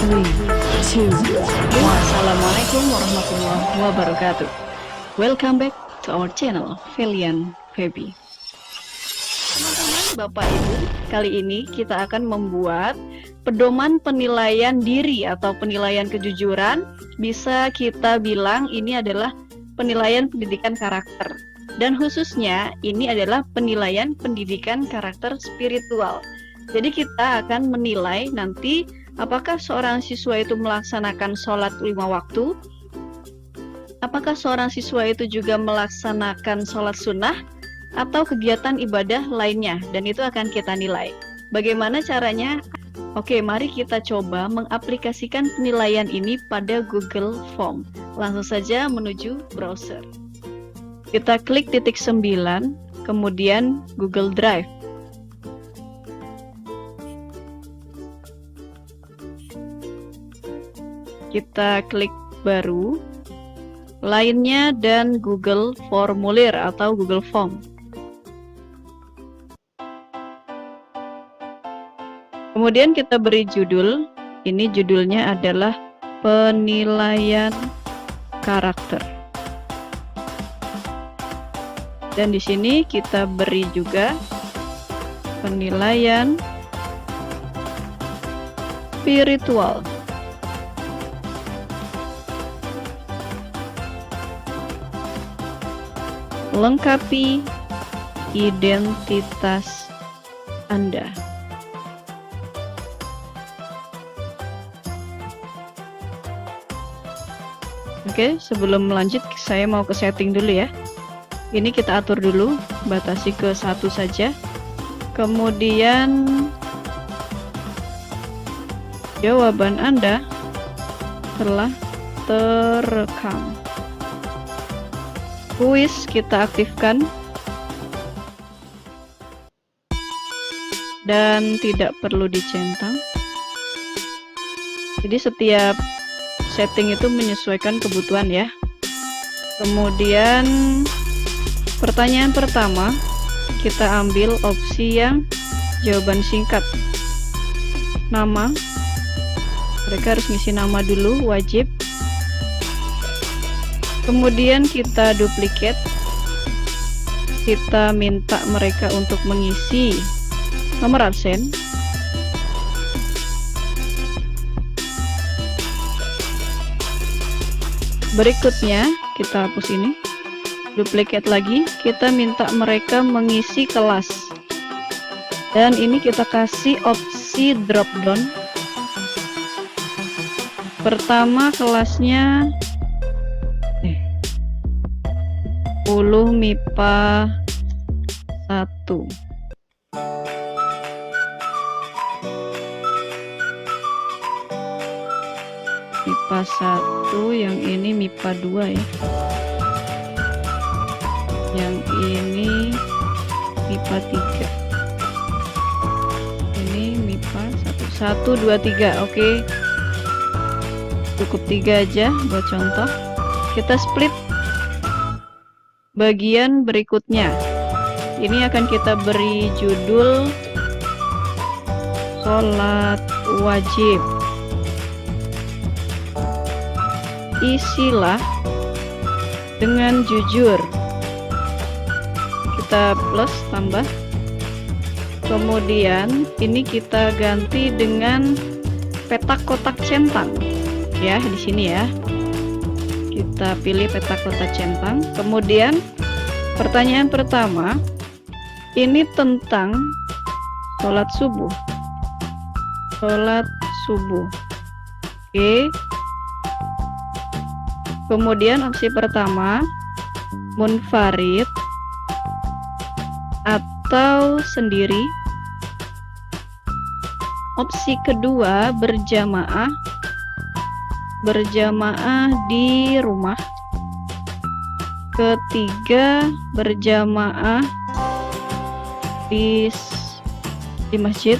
3, 2, 1. Assalamualaikum warahmatullahi wabarakatuh. Welcome back to our channel, Felian Feby. Teman-teman, Bapak Ibu, kali ini kita akan membuat pedoman penilaian diri atau penilaian kejujuran. Bisa kita bilang ini adalah penilaian pendidikan karakter. Dan khususnya ini adalah penilaian pendidikan karakter spiritual. Jadi kita akan menilai nanti apakah seorang siswa itu melaksanakan sholat 5 waktu, apakah seorang siswa itu juga melaksanakan sholat sunnah, atau kegiatan ibadah lainnya, dan itu akan kita nilai. Bagaimana caranya? Oke, mari kita coba mengaplikasikan penilaian ini pada Google Form. Langsung saja menuju browser. Kita klik titik 9, kemudian Google Drive. Kita klik baru, lainnya, dan Google Formulir atau Google Form. Kemudian kita beri judul, ini judulnya adalah penilaian karakter. Dan di sini kita beri juga penilaian spiritual. Lengkapi identitas Anda. Oke, sebelum lanjut saya mau ke setting dulu ya. Ini kita atur dulu, batasi ke 1 saja. Kemudian jawaban Anda telah terekam. Kuis kita aktifkan dan tidak perlu dicentang. Jadi setiap setting itu menyesuaikan kebutuhan ya. Kemudian pertanyaan pertama kita ambil opsi yang jawaban singkat. Nama, mereka harus ngisi nama dulu, wajib. Kemudian kita duplikat, kita minta mereka untuk mengisi nomor absen. Berikutnya kita hapus ini, duplikat lagi, kita minta mereka mengisi kelas. Dan ini kita kasih opsi drop down. Pertama kelasnya 10 MIPA 1. MIPA 1, yang ini MIPA 2 ya. Yang ini MIPA 3. Ini MIPA 1, 2, 3. Oke. Cukup 3 aja buat contoh. Kita split bagian berikutnya. Ini akan kita beri judul sholat wajib. Isilah dengan jujur. Kita plus tambah. Kemudian ini kita ganti dengan petak kotak centang. Ya, di sini ya. Kita pilih petak kotak centang. Kemudian pertanyaan pertama ini tentang sholat subuh. Sholat subuh. Oke. Kemudian opsi pertama munfarid atau sendiri. Opsi kedua berjamaah. Berjamaah di rumah. Ketiga berjamaah di masjid.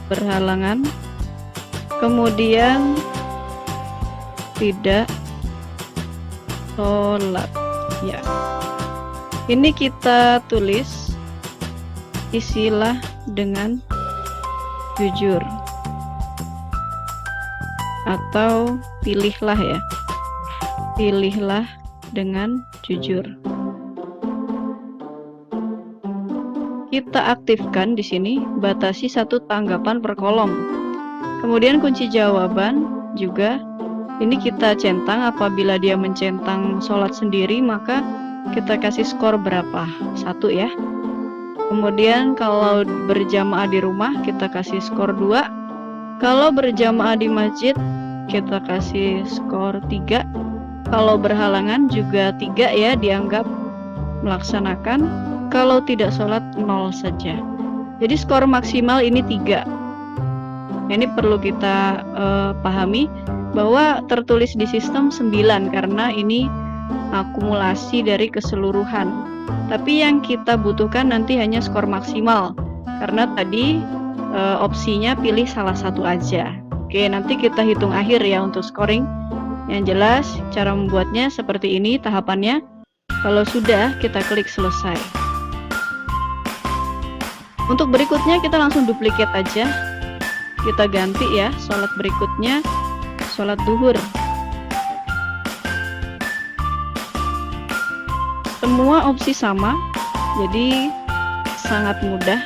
Berhalangan. Kemudian tidak sholat ya. Ini kita tulis isilah dengan jujur, atau pilihlah ya, pilihlah dengan jujur. Kita aktifkan di sini, batasi 1 tanggapan per kolom. Kemudian kunci jawaban juga ini kita centang. Apabila dia mencentang sholat sendiri, maka kita kasih skor berapa? 1 ya. Kemudian kalau berjamaah di rumah, kita kasih skor 2. Kalau berjamaah di masjid, kita kasih skor 3. Kalau berhalangan juga 3 ya, dianggap melaksanakan. Kalau tidak sholat 0 saja. Jadi skor maksimal ini 3. Ini perlu kita pahami bahwa tertulis di sistem 9 karena ini akumulasi dari keseluruhan. Tapi yang kita butuhkan nanti hanya skor maksimal karena tadi opsinya pilih salah satu aja. Oke, nanti kita hitung akhir ya untuk scoring. Yang jelas cara membuatnya seperti ini tahapannya. Kalau sudah, kita klik selesai. Untuk berikutnya kita langsung duplikat aja. Kita ganti ya, sholat berikutnya sholat duhur. Semua opsi sama, jadi sangat mudah.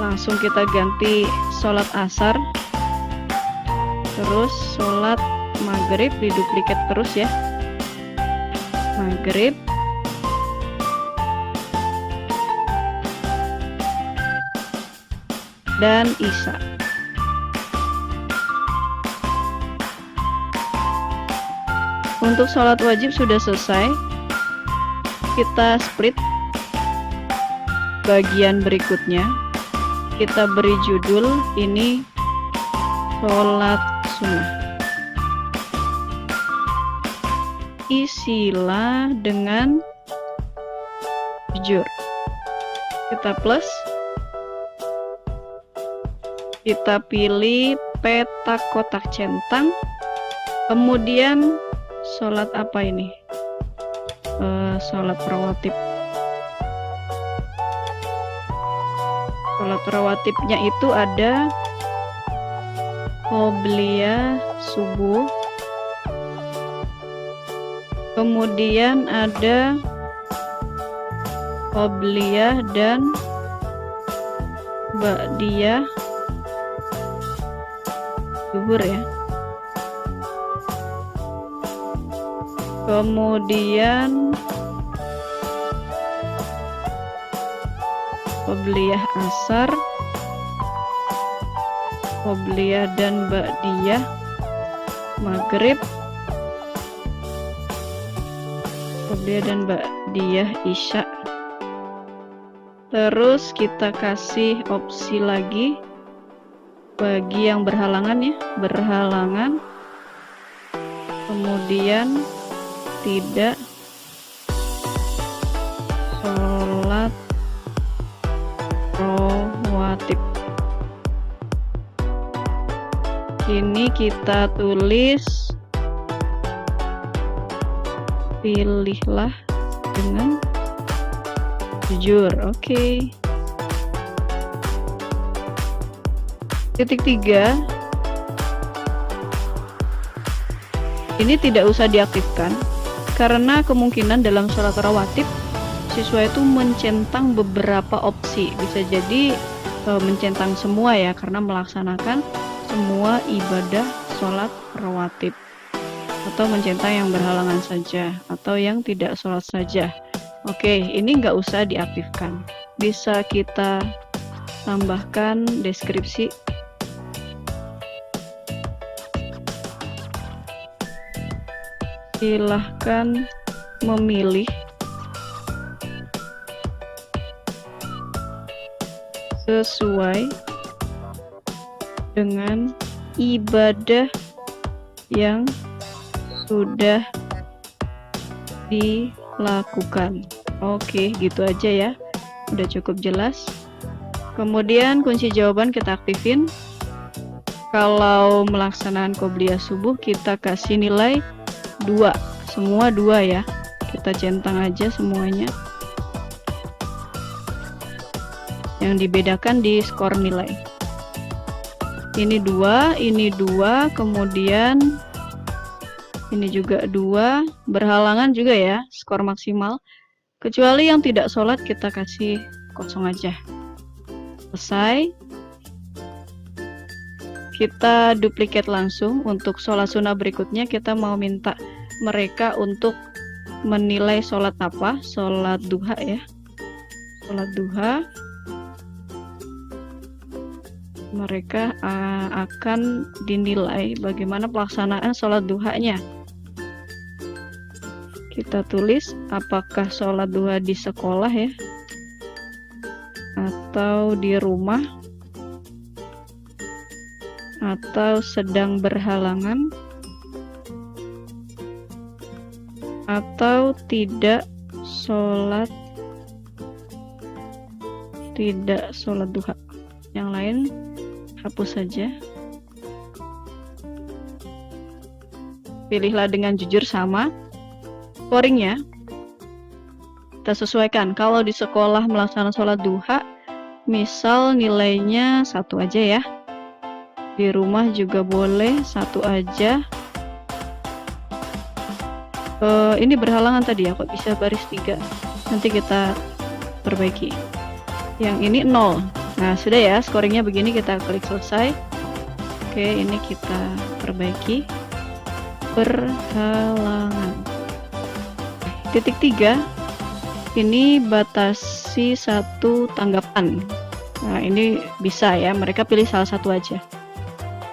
Langsung kita ganti sholat asar, terus sholat maghrib diduplikat terus ya. Maghrib, dan isya. Untuk sholat wajib sudah selesai. Kita split bagian berikutnya. Kita beri judul ini sholat sunnah. Isilah dengan jujur. Kita plus. Kita pilih peta kotak centang. Kemudian sholat apa ini? Sholat rawatib. Sholat rawatibnya itu ada qobliyah subuh, kemudian ada qobliyah dan ba'diyah zuhur ya. Kemudian qobliyah asar, qobliyah dan ba'diyah maghrib, qobliyah dan ba'diyah isya. Terus kita kasih opsi lagi bagi yang berhalangan ya, berhalangan, kemudian tidak sholat rawatib. Ini kita tulis pilihlah dengan jujur. Oke. Titik 3. Ini tidak usah diaktifkan karena kemungkinan dalam sholat rawatib siswa itu mencentang beberapa opsi. Bisa jadi mencentang semua ya, karena melaksanakan semua ibadah sholat rawatib, atau mencentang yang berhalangan saja, atau yang tidak sholat saja. Oke, ini nggak usah diaktifkan. Bisa kita tambahkan deskripsi. Silahkan memilih sesuai dengan ibadah yang sudah dilakukan. Oke, gitu aja ya. Udah cukup jelas. Kemudian kunci jawaban kita aktifin. Kalau melaksanakan qobliyah subuh, kita kasih nilai 2. Semua 2 ya. Kita centang aja semuanya. Yang dibedakan di skor nilai. Ini 2, kemudian ini juga 2, berhalangan juga ya, skor maksimal. Kecuali yang tidak sholat kita kasih kosong aja. Selesai. Kita duplikat langsung. Untuk sholat sunnah berikutnya kita mau minta mereka untuk menilai sholat apa? Sholat duha ya. Sholat duha. Mereka akan dinilai bagaimana pelaksanaan sholat duhanya. Kita tulis apakah sholat duha di sekolah ya, atau di rumah, atau sedang berhalangan, atau tidak sholat duha. Yang lain hapus saja. Pilihlah dengan jujur sama. Scoringnya kita sesuaikan. Kalau di sekolah melaksanakan sholat duha, misal nilainya 1 aja ya. Di rumah juga boleh 1 aja. Ini berhalangan tadi ya, kok bisa baris 3. Nanti kita perbaiki. Yang ini 0. Nah sudah ya, scoringnya begini, kita klik selesai. Oke, ini kita perbaiki. Berhalangan. Titik 3, ini batasi 1 tanggapan. Nah ini bisa ya, mereka pilih salah satu aja.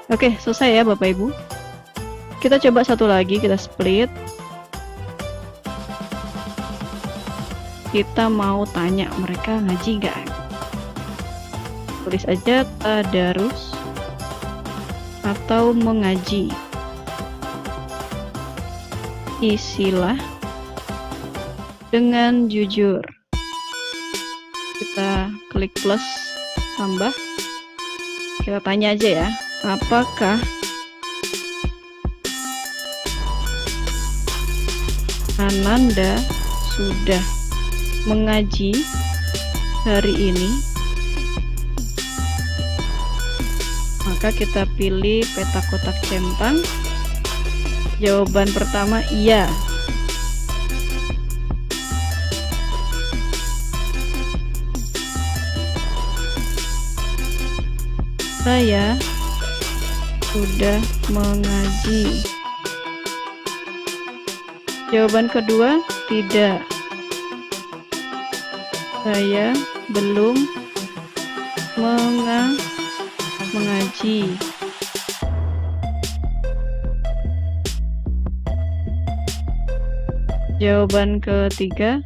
Oke, selesai ya Bapak Ibu. Kita coba satu lagi, kita split. Kita mau tanya mereka ngaji nggak? Tulis aja tadarus atau mengaji. Isilah dengan jujur. Kita klik plus tambah. Kita tanya aja ya, apakah Ananda sudah mengaji hari ini? Maka kita pilih peta kotak centang. Jawaban pertama iya. Saya sudah mengaji. Jawaban kedua tidak. Saya belum mengaji. Jawaban ketiga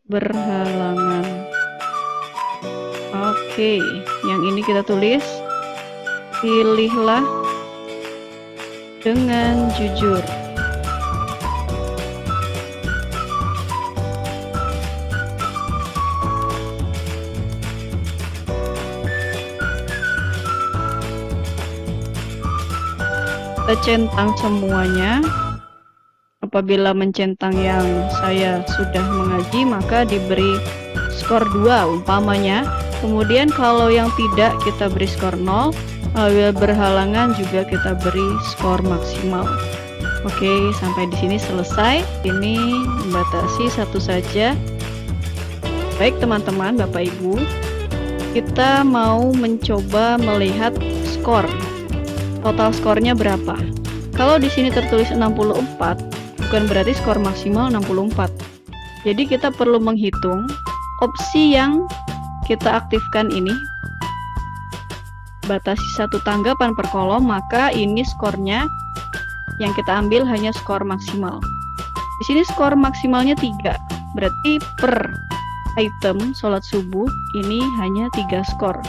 berhalangan. Oke, yang ini kita tulis, pilihlah dengan jujur. Kita centang semuanya. Apabila mencentang yang saya sudah mengaji, maka diberi skor 2 umpamanya. Kemudian kalau yang tidak, kita beri skor 0. Apabila berhalangan juga kita beri skor maksimal. Oke, sampai di sini selesai. Ini membatasi 1 saja. Baik teman-teman, Bapak Ibu, kita mau mencoba melihat skor. Total skornya berapa? Kalau di sini tertulis 64, bukan berarti skor maksimal 64. Jadi kita perlu menghitung opsi yang kita aktifkan ini. Batasi 1 tanggapan per kolom, maka ini skornya yang kita ambil hanya skor maksimal. Di sini skor maksimalnya 3. Berarti per item sholat subuh ini hanya 3 skor.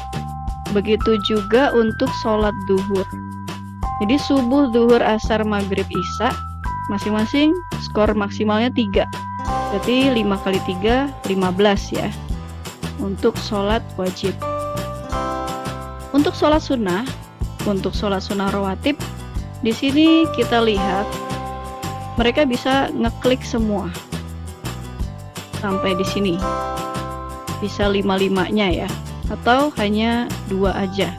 Begitu juga untuk sholat duhur. Jadi subuh, duhur, asar, maghrib, isya masing-masing skor maksimalnya 3. Berarti 5 kali 3 15 ya untuk sholat wajib. Untuk sholat sunnah rawatib, di sini kita lihat mereka bisa ngeklik semua sampai di sini, bisa 5-5-nya ya. atau hanya 2 aja.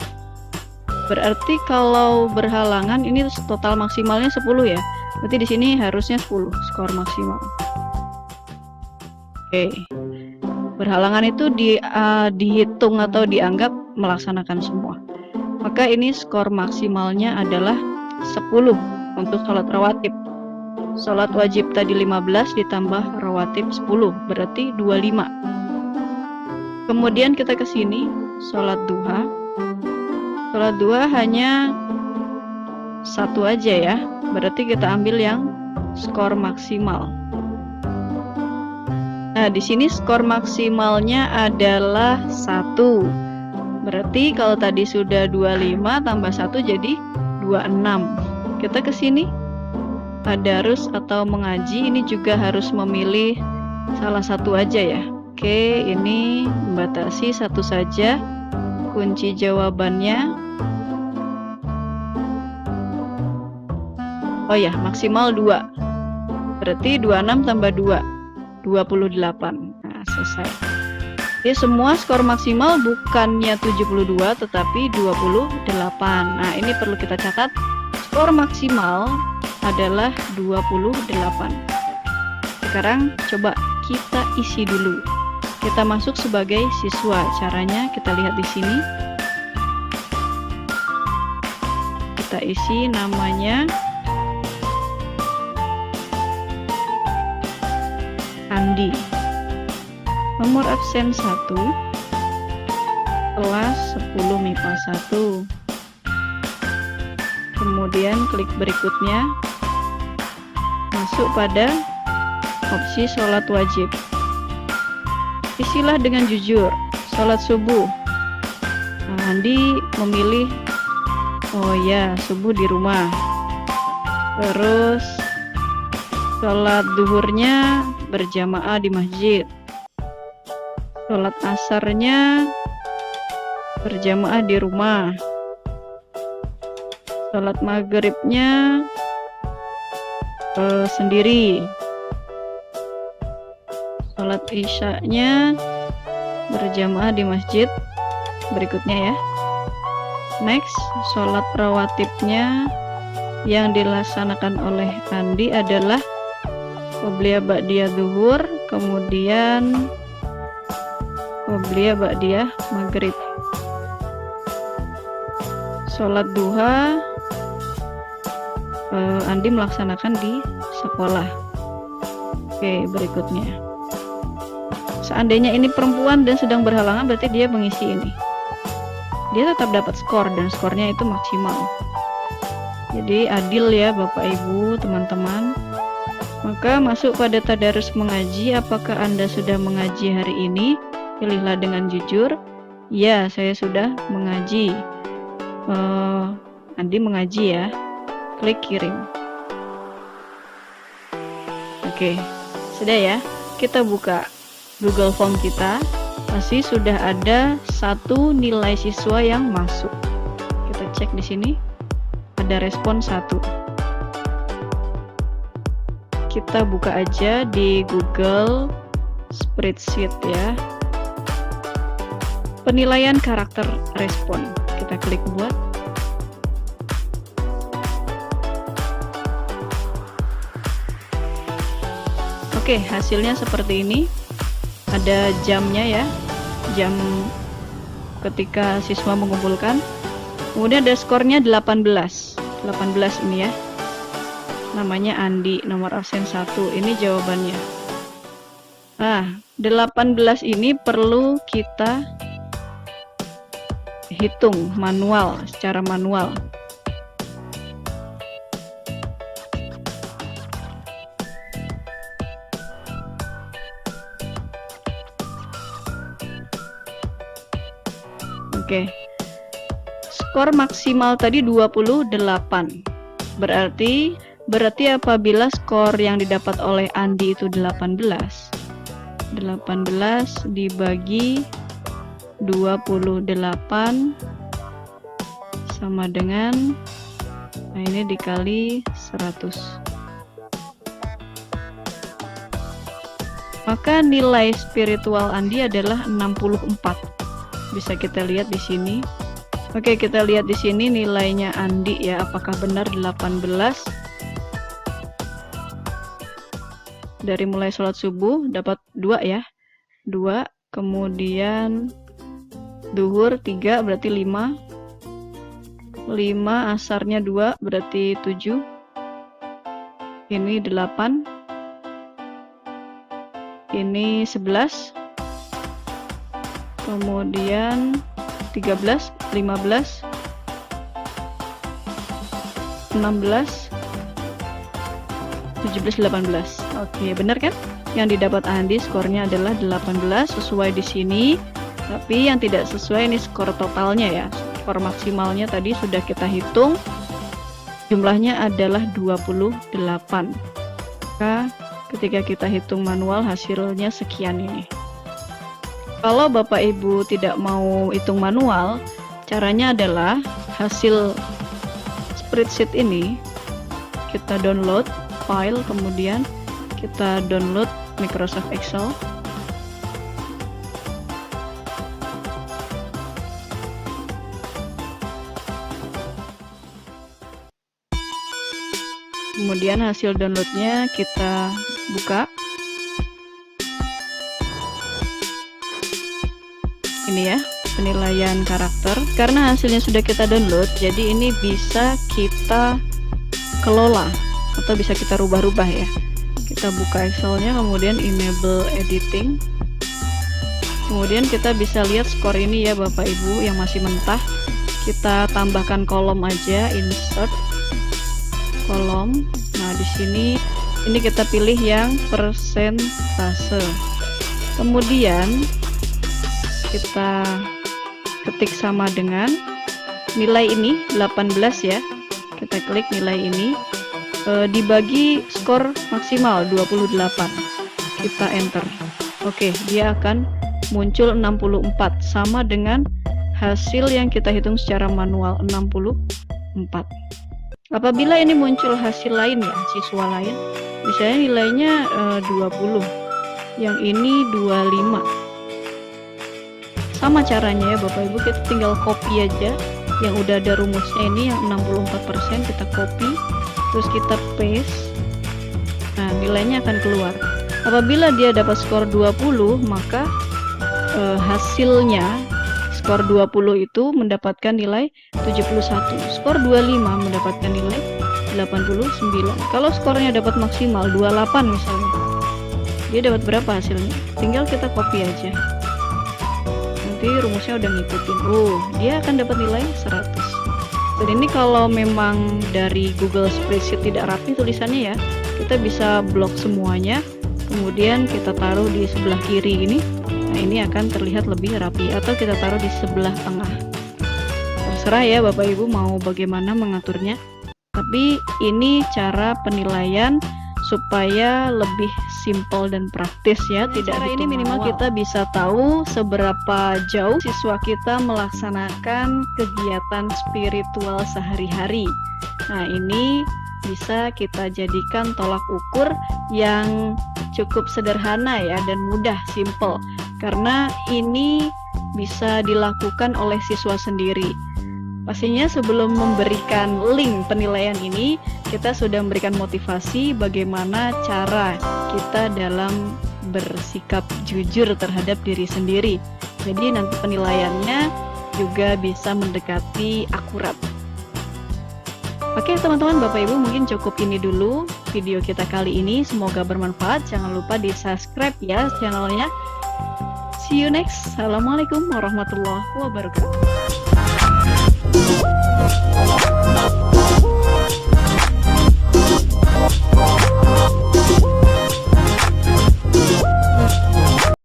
Berarti kalau berhalangan ini total maksimalnya 10 ya. Berarti di sini harusnya 10 skor maksimal. Oke. Berhalangan itu dihitung atau dianggap melaksanakan semua. Maka ini skor maksimalnya adalah 10 untuk sholat rawatib. Sholat wajib tadi 15 ditambah rawatib 10, berarti 25. Kemudian kita ke sini, sholat duha. Sholat duha hanya 1 aja ya, berarti kita ambil yang skor maksimal. Nah, di sini skor maksimalnya adalah 1. Berarti kalau tadi sudah 25 tambah 1 jadi 26. Kita ke sini. Tadarus atau mengaji ini juga harus memilih salah satu aja ya. Oke, ini membatasi 1 saja. Kunci jawabannya. Oh ya, maksimal 2. Berarti 26 tambah 2. 28. Nah, selesai. Jadi semua skor maksimal bukannya 72 tetapi 28. Nah, ini perlu kita catat. Skor maksimal adalah 28. Sekarang coba kita isi dulu. Kita masuk sebagai siswa. Caranya kita lihat di sini. Kita isi namanya Andi. Nomor absen 1, kelas 10 MIPA 1. Kemudian klik berikutnya, masuk pada opsi sholat wajib. Isilah dengan jujur, sholat subuh. Nah, Andi memilih, oh ya, subuh di rumah. Terus sholat duhurnya berjamaah di masjid. Sholat asarnya berjamaah di rumah. Sholat maghribnya sendiri. Sholat isyanya berjamaah di masjid berikutnya ya. Next, sholat rawatibnya yang dilaksanakan oleh Andi adalah qobliyah ba'diyah zuhur, kemudian qobliyah ba'diyah maghrib. Sholat duha Andi melaksanakan di sekolah. Oke, berikutnya. Seandainya ini perempuan dan sedang berhalangan, berarti dia mengisi ini. Dia tetap dapat skor dan skornya itu maksimal. Jadi adil ya Bapak Ibu, teman-teman. Maka masuk pada tadarus mengaji. Apakah Anda sudah mengaji hari ini? Pilihlah dengan jujur. Ya, saya sudah mengaji. Andi mengaji ya. Klik kirim. Oke, sudah ya. Kita buka Google Form kita. Pasti sudah ada 1 nilai siswa yang masuk. Kita cek di sini. Ada respon 1. Kita buka aja di Google Spreadsheet ya. Penilaian karakter respon. Kita klik buat. Oke, hasilnya seperti ini. Ada jamnya ya. Jam ketika siswa mengumpulkan. Kemudian ada skornya 18. 18 ini ya. Namanya Andi, nomor absen 1. Ini jawabannya. Nah, 18 ini perlu kita hitung manual, secara manual. Oke. Skor maksimal tadi 28. Berarti apabila skor yang didapat oleh Andi itu 18 dibagi 28 sama dengan, nah ini dikali 100. Maka nilai spiritual Andi adalah 64. Bisa kita lihat di sini. Oke, kita lihat di sini nilainya Andi ya, apakah benar 18? Dari mulai sholat subuh dapat 2 ya. 2, kemudian duhur 3 berarti 5. 5 asarnya 2 berarti 7. Ini 8. Ini 11. Kemudian 13, 15, 16, 17, 18. Oke, benar kan? Yang didapat Andi skornya adalah 18 sesuai di sini. Tapi yang tidak sesuai ini skor totalnya ya. Skor maksimalnya tadi sudah kita hitung. Jumlahnya adalah 28. Maka ketika kita hitung manual hasilnya sekian ini. Kalau Bapak Ibu tidak mau hitung manual, caranya adalah hasil spreadsheet ini kita download file, kemudian kita download Microsoft Excel. Kemudian hasil downloadnya kita buka. Ini ya, penilaian karakter. Karena hasilnya sudah kita download, jadi ini bisa kita kelola atau bisa kita rubah-rubah ya. Kita buka Excelnya, kemudian enable editing. Kemudian kita bisa lihat skor ini ya Bapak Ibu yang masih mentah. Kita tambahkan kolom aja, insert kolom. Nah, di sini ini kita pilih yang persentase. Kemudian kita ketik sama dengan nilai ini 18 ya. Kita klik nilai ini, dibagi skor maksimal 28. Kita enter. Oke, dia akan muncul 64 sama dengan hasil yang kita hitung secara manual 64. Apabila ini muncul hasil lain ya, siswa lain, misalnya nilainya 20, yang ini 25. Sama caranya ya Bapak Ibu, kita tinggal copy aja yang udah ada rumusnya ini, yang 64% kita copy, terus kita paste. Nah, nilainya akan keluar. Apabila dia dapat skor 20, maka hasilnya skor 20 itu mendapatkan nilai 71. Skor 25 mendapatkan nilai 89. Kalau skornya dapat maksimal 28 misalnya, dia dapat berapa hasilnya? Tinggal kita copy aja. Nanti rumusnya udah ngikutin. Dia akan dapat nilai 100. Dan ini kalau memang dari Google Spreadsheet tidak rapi tulisannya ya, kita bisa blok semuanya, kemudian kita taruh di sebelah kiri ini. Nah, ini akan terlihat lebih rapi, atau kita taruh di sebelah tengah. Terserah ya Bapak Ibu mau bagaimana mengaturnya. Tapi ini cara penilaian supaya lebih simpel dan praktis ya. Tidak cara ini minimal kita bisa tahu seberapa jauh siswa kita melaksanakan kegiatan spiritual sehari-hari. Nah, ini bisa kita jadikan tolak ukur yang cukup sederhana ya, dan mudah, simple. Karena ini bisa dilakukan oleh siswa sendiri. Pastinya sebelum memberikan link penilaian ini, kita sudah memberikan motivasi bagaimana cara kita dalam bersikap jujur terhadap diri sendiri. Jadi nanti penilaiannya juga bisa mendekati akurat. Oke teman-teman, Bapak Ibu, mungkin cukup ini dulu video kita kali ini. Semoga bermanfaat. Jangan lupa di subscribe ya channelnya. See you next. Assalamualaikum warahmatullahi wabarakatuh.